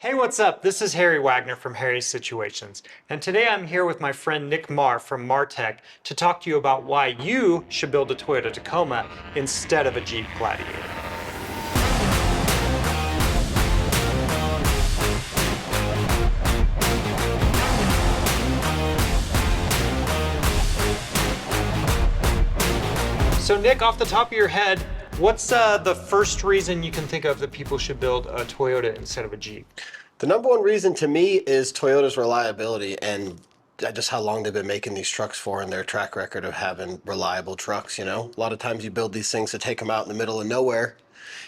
Hey, what's up? This is Harry Wagner from Harry's Situations, and today I'm here with my friend Nick Maher from Martec to talk to you about why you should build a Toyota Tacoma instead of a Jeep Gladiator. So Nick, off the top of your head, what's the first reason you can think of that people should build a Toyota instead of a Jeep? The number one reason to me is Toyota's reliability and just how long they've been making these trucks for and their track record of having reliable trucks, you know? A lot of times you build these things to take them out in the middle of nowhere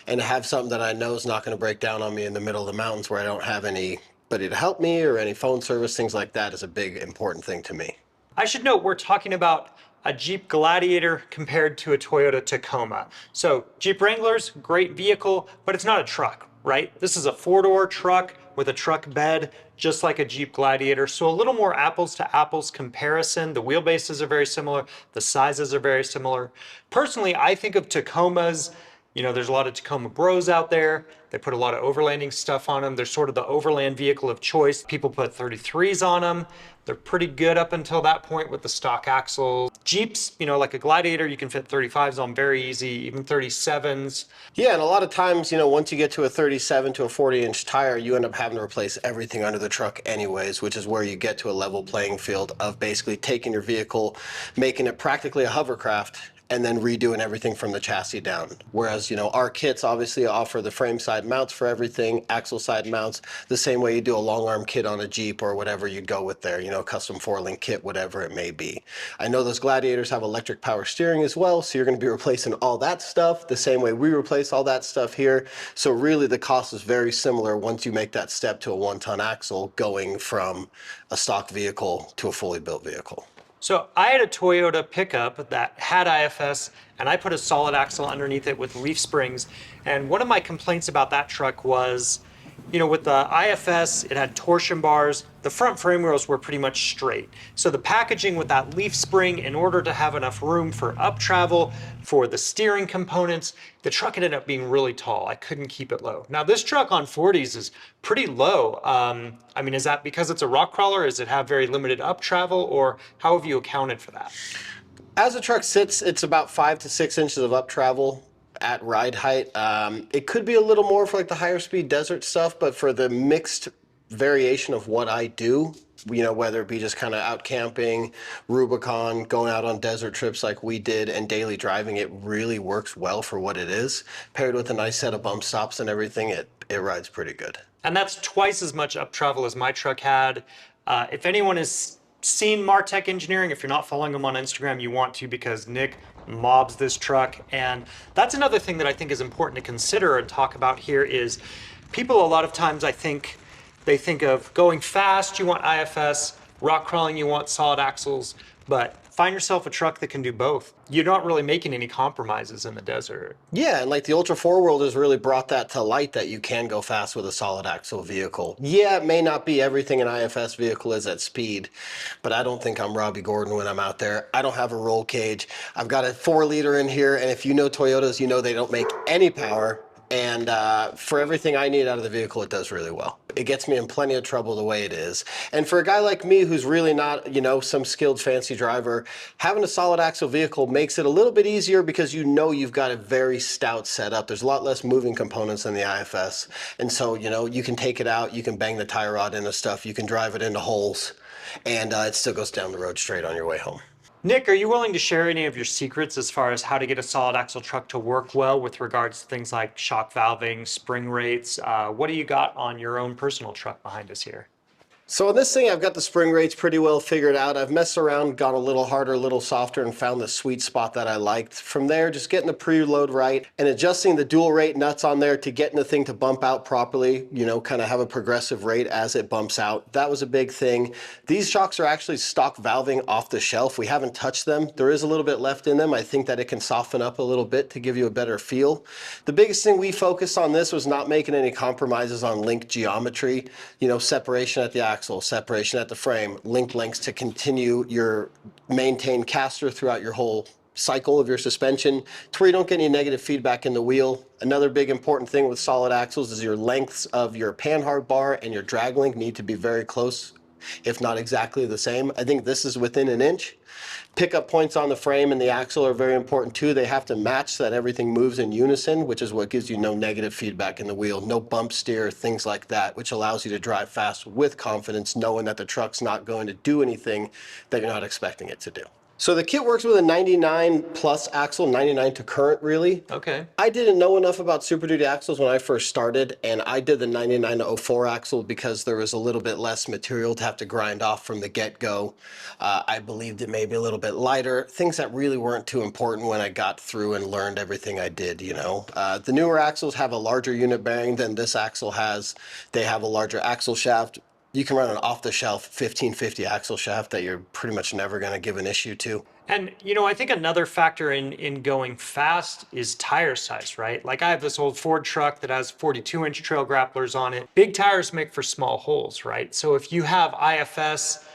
and to have something that I know is not going to break down on me in the middle of the mountains where I don't have anybody to help me or any phone service, things like that is a big important thing to me. I should note we're talking about a Jeep Gladiator compared to a Toyota Tacoma. So Jeep Wranglers, great vehicle, but it's not a truck, right? This is a four-door truck with a truck bed, just like a Jeep Gladiator. So a little more apples to apples comparison. The wheelbases are very similar. The sizes are very similar. Personally, I think of Tacomas. You know, there's a lot of Tacoma bros out there. They put a lot of overlanding stuff on them. They're sort of the overland vehicle of choice. People put 33s on them. They're pretty good up until that point with the stock axle. Jeeps, you know, like a Gladiator, you can fit 35s on very easy, even 37s. Yeah, and a lot of times, you know, once you get to a 37 to a 40-inch tire, you end up having to replace everything under the truck anyways, which is where you get to a level playing field of basically taking your vehicle, making it practically a hovercraft, and then redoing everything from the chassis down. Whereas, you know, our kits obviously offer the frame side mounts for everything, axle side mounts, the same way you do a long arm kit on a Jeep or whatever you'd go with there, you know, custom four-link kit, whatever it may be. I know those Gladiators have electric power steering as well, so you're gonna be replacing all that stuff the same way we replace all that stuff here. So really the cost is very similar once you make that step to a 1-ton axle going from a stock vehicle to a fully built vehicle. So I had a Toyota pickup that had IFS, and I put a solid axle underneath it with leaf springs. And one of my complaints about that truck was, you know, with the IFS, it had torsion bars. The front frame wheels were pretty much straight. So the packaging with that leaf spring, in order to have enough room for Uptravel, for the steering components, the truck ended up being really tall. I couldn't keep it low. Now this truck on 40s is pretty low. I mean, is that because it's a Rockcrawler? Does it have very limited Uptravel, or how have you accounted for that? As the truck sits, it's about 5 to 6 inches of Uptravel at ride height. It could be a little more for like the higher speed desert stuff, but for the mixed variation of what I do, you know, whether it be just kind of out camping, Rubicon, going out on desert trips like we did, and daily driving, it really works well for what it is. Paired with a nice set of bump stops and everything, it rides pretty good. And that's twice as much Uptravel as my truck had. If anyone has seen Martec Engineering, if you're not following them on Instagram, you want to, because Nick mobs this truck. And that's another thing that I think is important to consider and talk about here is people a lot of times, I think, they think of going fast, you want IFS, rock crawling, you want solid axles, but find yourself a truck that can do both. You're not really making any compromises in the desert. Yeah, and like the Ultra 4 world has really brought that to light that you can go fast with a solid axle vehicle. Yeah, it may not be everything an IFS vehicle is at speed, but I don't think I'm Robbie Gordon when I'm out there. I don't have a roll cage. I've got a 4-liter in here, and if you know Toyotas, you know they don't make any power. And for everything I need out of the vehicle, it does really well. It gets me in plenty of trouble the way it is. And for a guy like me who's really not, you know, some skilled fancy driver, having a solid axle vehicle makes it a little bit easier because you know you've got a very stout setup. There's a lot less moving components than the IFS. And so, you know, you can take it out, you can bang the tie rod into stuff, you can drive it into holes, and it still goes down the road straight on your way home. Nick, are you willing to share any of your secrets as far as how to get a solid axle truck to work well with regards to things like shock valving, spring rates? What do you got on your own personal truck behind us here? So on this thing, I've got the spring rates pretty well figured out. I've messed around, got a little harder, a little softer, and found the sweet spot that I liked. From there, just getting the preload right and adjusting the dual rate nuts on there to getting the thing to bump out properly, you know, kind of have a progressive rate as it bumps out. That was a big thing. These shocks are actually stock valving off the shelf. We haven't touched them. There is a little bit left in them. I think that it can soften up a little bit to give you a better feel. The biggest thing we focused on this was not making any compromises on link geometry, you know, separation at the axle, separation at the frame, link lengths to continue your maintained caster throughout your whole cycle of your suspension to where you don't get any negative feedback in the wheel. Another big important thing with solid axles is your lengths of your panhard bar and your drag link need to be very close, if not exactly the same. I think this is within an inch. Pickup points on the frame and the axle are very important too. They have to match so that everything moves in unison, which is what gives you no negative feedback in the wheel, no bump steer, things like that, which allows you to drive fast with confidence, knowing that the truck's not going to do anything that you're not expecting it to do. So the kit works with a 99 plus axle, 99 to current really. Okay. I didn't know enough about Super Duty axles when I first started, and I did the 99 to 04 axle because there was a little bit less material to have to grind off from the get-go. I believed it may be a little bit lighter, things that really weren't too important when I got through and learned everything I did, you know. The newer axles have a larger unit bearing than this axle has. They have a larger axle shaft. You can run an off-the-shelf 1550 axle shaft that you're pretty much never going to give an issue to. And, you know, I think another factor in going fast is tire size, right? Like I have this old Ford truck that has 42-inch trail grapplers on it. Big tires make for small holes, right? So if you have IFS,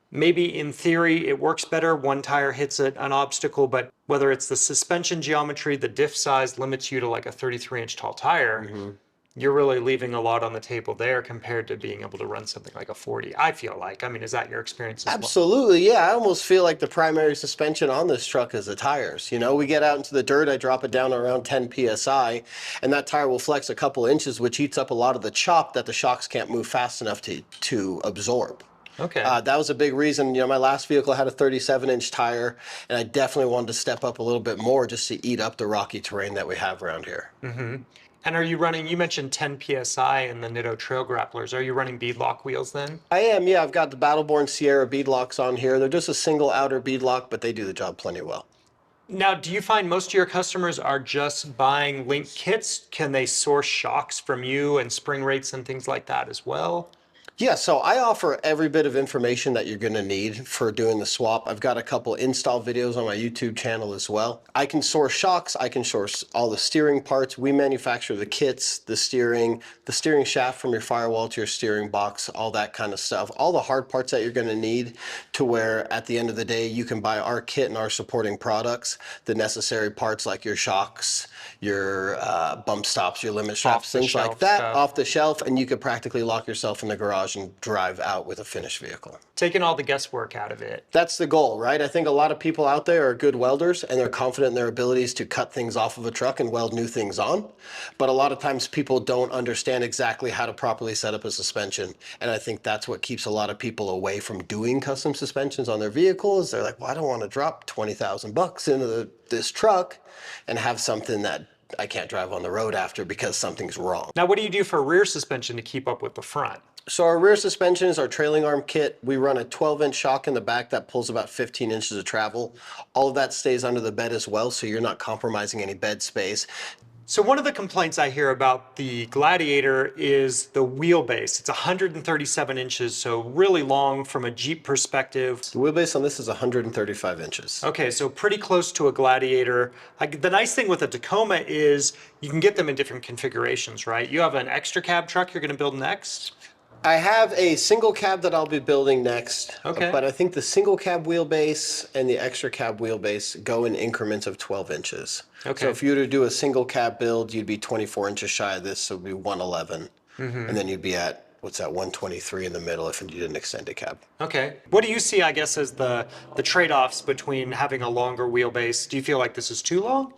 maybe in theory it works better. One tire hits an obstacle, but whether it's the suspension geometry, the diff size limits you to like a 33-inch tall tire. You're really leaving a lot on the table there compared to being able to run something like a 40, I feel like. I mean, is that your experience as well? Absolutely, yeah. I almost feel like the primary suspension on this truck is the tires. You know, we get out into the dirt, I drop it down around 10 PSI, and that tire will flex a couple inches, which eats up a lot of the chop that the shocks can't move fast enough to absorb. Okay. That was a big reason. You know, my last vehicle had a 37-inch tire, and I definitely wanted to step up a little bit more just to eat up the rocky terrain that we have around here. And are you running, you mentioned 10 PSI in the Nitto Trail Grapplers. Are you running beadlock wheels then? I am, yeah. I've got the Battleborn Sierra beadlocks on here. They're just a single outer beadlock, but they do the job plenty well. Now, do you find most of your customers are just buying link kits? Can they source shocks from you and spring rates and things like that as well? Yeah, so I offer every bit of information that you're going to need for doing the swap. I've got a couple install videos on my YouTube channel as well. I can source shocks, I can source all the steering parts. We manufacture the kits, the steering shaft from your firewall to your steering box, all that kind of stuff. All the hard parts that you're going to need to where at the end of the day you can buy our kit and our supporting products, the necessary parts like your shocks, your bump stops, your limit straps, things like that, off the shelf, and you could practically lock yourself in the garage and drive out with a finished vehicle. Taking all the guesswork out of it. That's the goal, right? I think a lot of people out there are good welders and they're confident in their abilities to cut things off of a truck and weld new things on. But a lot of times people don't understand exactly how to properly set up a suspension. And I think that's what keeps a lot of people away from doing custom suspensions on their vehicles. They're like, well, I don't want to drop 20,000 bucks into this truck and have something that I can't drive on the road after because something's wrong. Now, what do you do for rear suspension to keep up with the front? So our rear suspension is our trailing arm kit. We run a 12-inch shock in the back that pulls about 15 inches of travel. All of that stays under the bed as well, so you're not compromising any bed space. So one of the complaints I hear about the Gladiator is the wheelbase. It's 137 inches, so really long from a Jeep perspective. The wheelbase on this is 135 inches. Okay, so pretty close to a Gladiator. The nice thing with a Tacoma is you can get them in different configurations, right? You have an extra cab truck you're going to build next? I have a single cab that I'll be building next, Okay. But I think the single cab wheelbase and the extra cab wheelbase go in increments of 12 inches. Okay. So if you were to do a single cab build, you'd be 24 inches shy of this, so it'd be 111. And then you'd be at, what's that, 123 in the middle if you did an extended cab. Okay. What do you see, I guess, as the trade-offs between having a longer wheelbase? Do you feel like this is too long?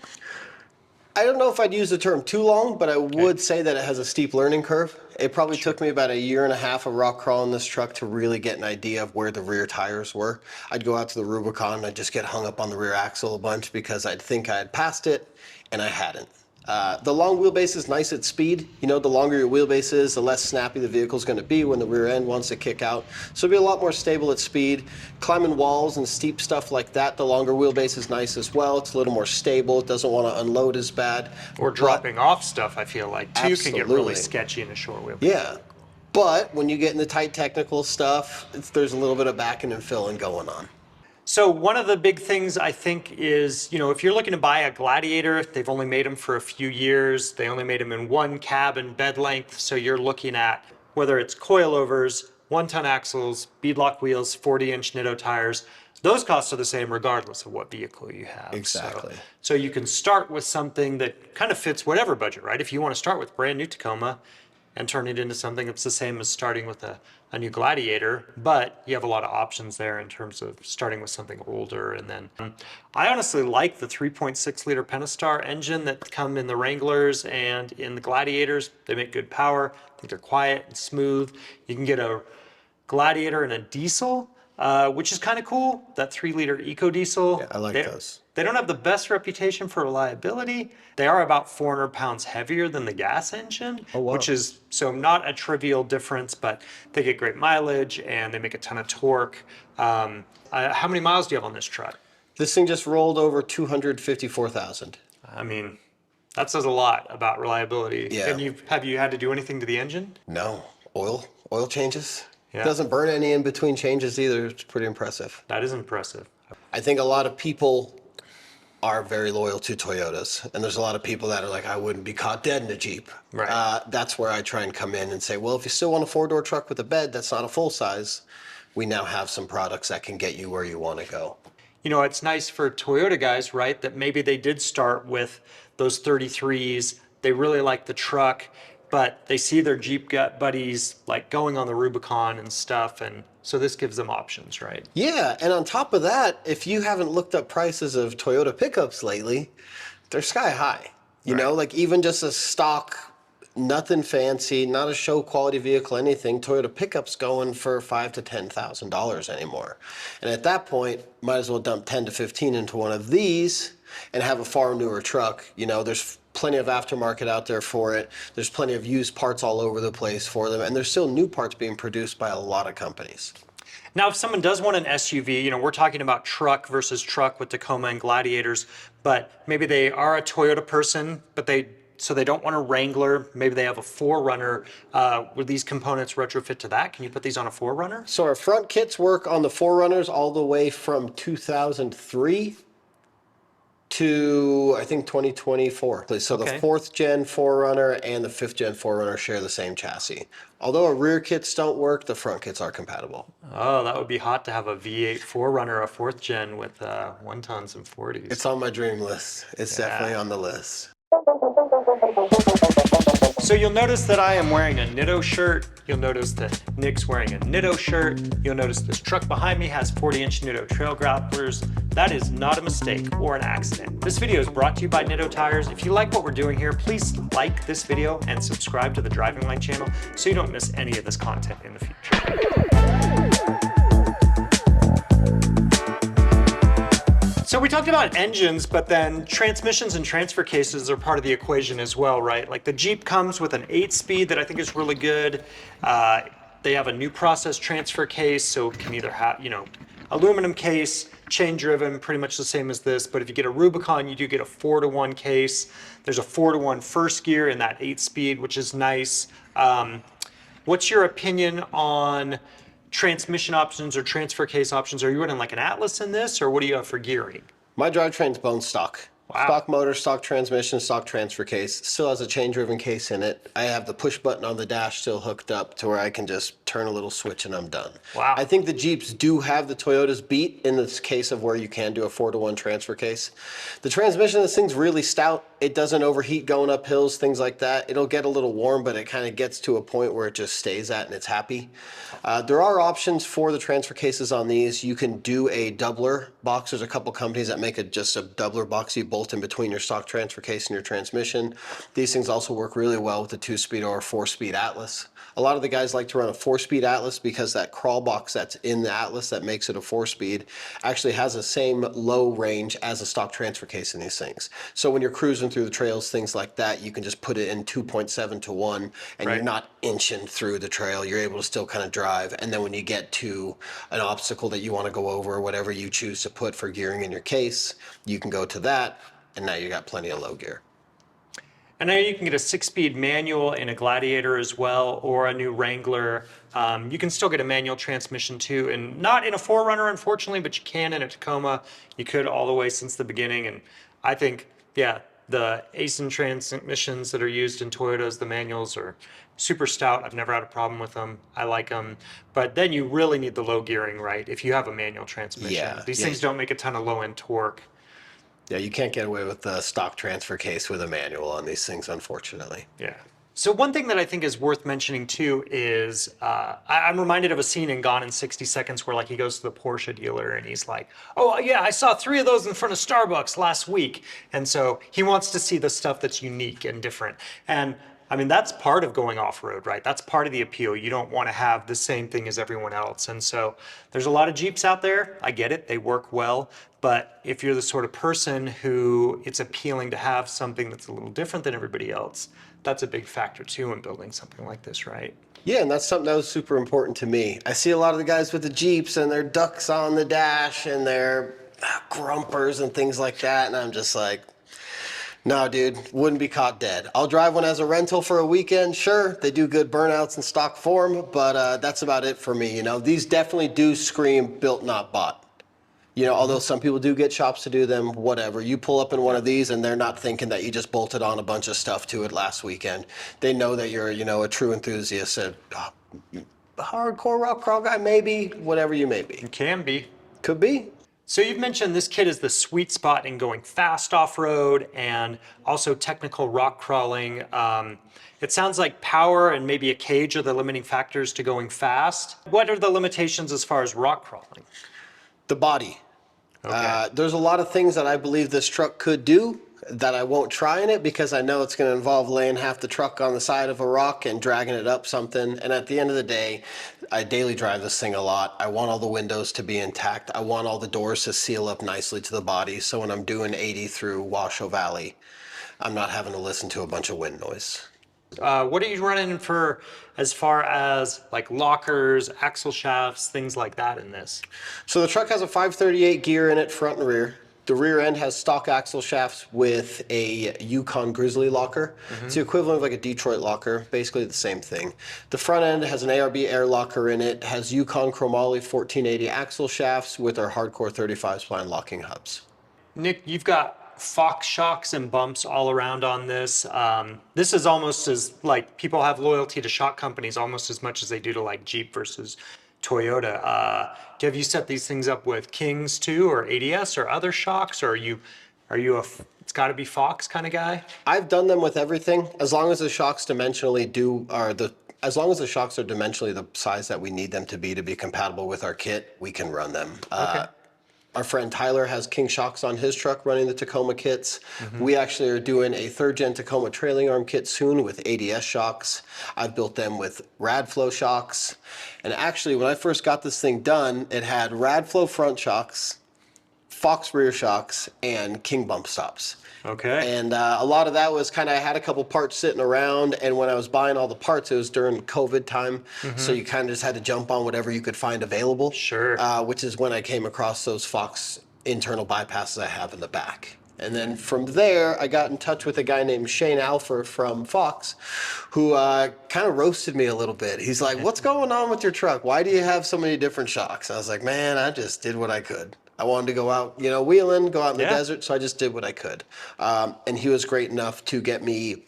I don't know if I'd use the term too long, but I would say that it has a steep learning curve. It probably took me about a year and a half of rock crawling this truck to really get an idea of where the rear tires were. I'd go out to the Rubicon and I'd just get hung up on the rear axle a bunch because I'd think I had passed it and I hadn't. The long wheelbase is nice at speed. You know, the longer your wheelbase is, the less snappy the vehicle's going to be when the rear end wants to kick out. So it'll be a lot more stable at speed. Climbing walls and steep stuff like that, the longer wheelbase is nice as well. It's a little more stable. It doesn't want to unload as bad. Or dropping off stuff, I feel like, too, can get really Absolutely. sketchy in a short wheelbase. Yeah. But when you get into tight technical stuff, there's a little bit of backing and filling going on. So one of the big things I think is, you know, if you're looking to buy a Gladiator, they've only made them for a few years. They only made them in one cab and bed length. So you're looking at whether it's coilovers, 1-ton axles, beadlock wheels, 40-inch Nitto tires. those costs are the same regardless of what vehicle you have. Exactly. So you can start with something that kind of fits whatever budget, right? If you want to start with brand new Tacoma and turn it into something that's the same as starting with a new Gladiator, but you have a lot of options there in terms of starting with something older. And then I honestly like the 3.6 liter Pentastar engine that come in the Wranglers and in the Gladiators. They make good power. I think they're quiet and smooth. You can get a Gladiator and a diesel, which is kind of cool. That 3 liter eco diesel. Yeah, I like those. They don't have the best reputation for reliability. They are about 400 pounds heavier than the gas engine, which is so not a trivial difference, but they get great mileage and they make a ton of torque. How many miles do you have on this truck? This thing just rolled over 254,000. I mean, that says a lot about reliability. Yeah. And have you had to do anything to the engine? No, oil changes. Yeah. Doesn't burn any in between changes either. It's pretty impressive. That is impressive. I think a lot of people are very loyal to Toyotas, and there's a lot of people that are like, I wouldn't be caught dead in a Jeep. Right. That's where I try and come in and say, well, if you still want a 4-door truck with a bed that's not a full size, we now have some products that can get you where you want to go. You know, it's nice for Toyota guys, right, that maybe they did start with those 33s. They really like the truck, but they see their Jeep buddies like going on the Rubicon and stuff, and so this gives them options, right? Yeah, and on top of that, if you haven't looked up prices of Toyota pickups lately, they're sky high. You know, like even just a stock, nothing fancy, not a show quality vehicle, anything, Toyota pickup's going for $5,000 to $10,000 anymore. And at that point, might as well dump 10 to 15 into one of these and have a far newer truck. You know, there's plenty of aftermarket out there for it. There's plenty of used parts all over the place for them, and there's still new parts being produced by a lot of companies. Now, if someone does want an SUV, you know, we're talking about truck versus truck with Tacoma and Gladiators, but maybe they are a Toyota person, but they don't want a Wrangler. Maybe they have a 4Runner. Would these components retrofit to that? Can you put these on a 4Runner? So our front kits work on the 4Runners all the way from 2003 to, I think, 2024. So the 4th gen 4Runner and the 5th gen 4Runner share the same chassis. Although our rear kits don't work, the front kits are compatible. Oh, that would be hot to have a V8 4Runner, a 4th gen with 1 tons and 40s. It's on my dream list. It's definitely on the list. So you'll notice that I am wearing a Nitto shirt. You'll notice that Nick's wearing a Nitto shirt. You'll notice this truck behind me has 40-inch Nitto Trail Grapplers. That is not a mistake or an accident. This video is brought to you by Nitto Tires. If you like what we're doing here, please like this video and subscribe to the Driving Line channel so you don't miss any of this content in the future. So we talked about engines, but then transmissions and transfer cases are part of the equation as well, right? Like the Jeep comes with an 8-speed that I think is really good. They have a new process transfer case, so it can either have, you know, aluminum case, chain driven, pretty much the same as this. But if you get a Rubicon, you do get a 4-to-1 case. There's a 4-to-1 first gear in that 8-speed, which is nice. What's your opinion on transmission options or transfer case options? Are you running like an Atlas in this, or what do you have for gearing? My drivetrain's bone stock. Wow. Stock motor, stock transmission, stock transfer case. Still has a chain-driven case in it. I have the push button on the dash still hooked up to where I can just turn a little switch and I'm done. Wow. I think the Jeeps do have the Toyotas beat in this case of where you can do a 4-to-1 transfer case. The transmission of this thing's really stout. It doesn't overheat going up hills, things like that. It'll get a little warm, but it kind of gets to a point where it just stays at and it's happy. There are options for the transfer cases on these. You can do a doubler box. There's a couple companies that make just a doubler box you bolt in between your stock transfer case and your transmission. These things also work really well with the 2-speed or 4-speed Atlas. A lot of the guys like to run a 4-speed Atlas because that crawl box that's in the Atlas that makes it a 4-speed actually has the same low range as a stock transfer case in these things. So when you're cruising through the trails, things like that, you can just put it in 2.7-to-1 and you're not inching through the trail. You're able to still kind of drive. And then when you get to an obstacle that you want to go over, or whatever you choose to put for gearing in your case, you can go to that, and now you got plenty of low gear. I know you can get a 6-speed manual in a Gladiator as well, or a new Wrangler. You can still get a manual transmission too, and not in a 4Runner, unfortunately, but you can in a Tacoma. You could all the way since the beginning, and I think, yeah, The Aisin transmissions that are used in Toyotas, the manuals are super stout. I've never had a problem with them. I like them. But then you really need the low gearing, right? If you have a manual transmission. Yeah, These yeah. things don't make a ton of low end torque. Yeah, you can't get away with the stock transfer case with a manual on these things, unfortunately. Yeah. So one thing that I think is worth mentioning too is I'm reminded of a scene in Gone in 60 Seconds where like he goes to the Porsche dealer and he's like, oh yeah, I saw 3 of those in front of Starbucks last week. And so he wants to see the stuff that's unique and different. And I mean, that's part of going off-road, right? That's part of the appeal. You don't want to have the same thing as everyone else. And so there's a lot of Jeeps out there. I get it. They work well. But if you're the sort of person who it's appealing to have something that's a little different than everybody else, that's a big factor too in building something like this, right? Yeah, and that's something that was super important to me. I see a lot of the guys with the Jeeps and their ducks on the dash and their grumpers and things like that. And I'm just like, no, dude, wouldn't be caught dead. I'll drive one as a rental for a weekend. Sure, they do good burnouts in stock form, but that's about it for me. You know, these definitely do scream built, not bought. You know, although some people do get shops to do them, whatever. You pull up in one of these and they're not thinking that you just bolted on a bunch of stuff to it last weekend. They know that you're, you know, a true enthusiast, a hardcore rock crawl guy, maybe, whatever you may be. It can be. Could be. So you've mentioned this kit is the sweet spot in going fast off-road and also technical rock crawling. It sounds like power and maybe a cage are the limiting factors to going fast. What are the limitations as far as rock crawling? The body. Okay. There's a lot of things that I believe this truck could do that I won't try in it because I know it's going to involve laying half the truck on the side of a rock and dragging it up something. And at the end of the day, I daily drive this thing a lot. I want all the windows to be intact. I want all the doors to seal up nicely to the body. So when I'm doing 80 through Washoe Valley, I'm not having to listen to a bunch of wind noise. What are you running for as far as like lockers, axle shafts, things like that in this? So the truck has a 538 gear in it, front and rear. The rear end has stock axle shafts with a Yukon Grizzly locker. It's the equivalent of like a Detroit locker, basically the same thing. The front end has an ARB air locker in it, has Yukon Chromoly 1480 axle shafts with our hardcore 35 spline locking hubs. Nick, you've got Fox shocks and bumps all around on this. This is almost as like people have loyalty to shock companies almost as much as they do to like Jeep versus Toyota. Have you set these things up with Kings too, or ADS or other shocks, or are you a it's got to be Fox kind of guy? I've done them with everything as long as the shocks dimensionally as long as the shocks are dimensionally the size that we need them to be compatible with our kit, we can run them. Okay. Our friend Tyler has King shocks on his truck running the Tacoma kits. We actually are doing a 3rd gen Tacoma trailing arm kit soon with ADS shocks. I've built them with Radflow shocks. And actually, when I first got this thing done, it had Radflow front shocks, Fox rear shocks, and King bump stops. Okay. And a lot of that was kind of, I had a couple parts sitting around, and when I was buying all the parts, it was during COVID time, so you kind of just had to jump on whatever you could find available. Sure. Which is when I came across those Fox internal bypasses I have in the back. And then from there, I got in touch with a guy named Shane Alfer from Fox, who kind of roasted me a little bit. He's like, what's going on with your truck? Why do you have so many different shocks? I was like, man, I just did what I could. I wanted to go out, you know, wheeling, go out in the desert, so I just did what I could. And he was great enough to get me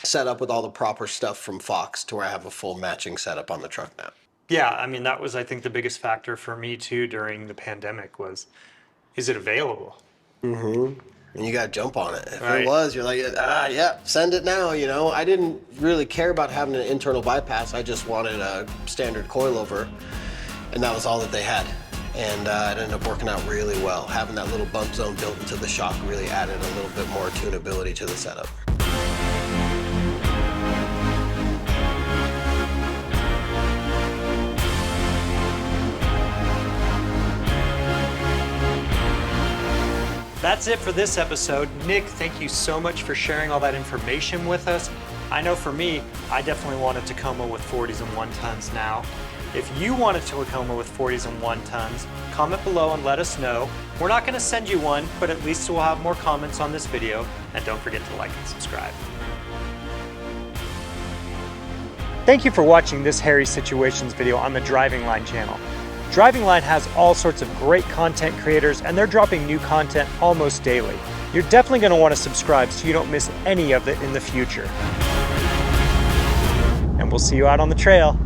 set up with all the proper stuff from Fox to where I have a full matching setup on the truck now. Yeah, I mean, that was, I think, the biggest factor for me too during the pandemic was, is it available? And you got to jump on it. If Right. it was, you're like, yeah, send it now, you know. I didn't really care about having an internal bypass. I just wanted a standard coilover, and that was all that they had. And it ended up working out really well. Having that little bump zone built into the shock really added a little bit more tunability to the setup. That's it for this episode. Nick, thank you so much for sharing all that information with us. I know for me, I definitely want a Tacoma with 40s and 1 tons now. If you want a Tacoma with 40s and 1 tons, comment below and let us know. We're not going to send you one, but at least we'll have more comments on this video. And don't forget to like and subscribe. Thank you for watching this Hairy Situations video on the Driving Line channel. Driving Line has all sorts of great content creators, and they're dropping new content almost daily. You're definitely going to want to subscribe so you don't miss any of it in the future. And we'll see you out on the trail.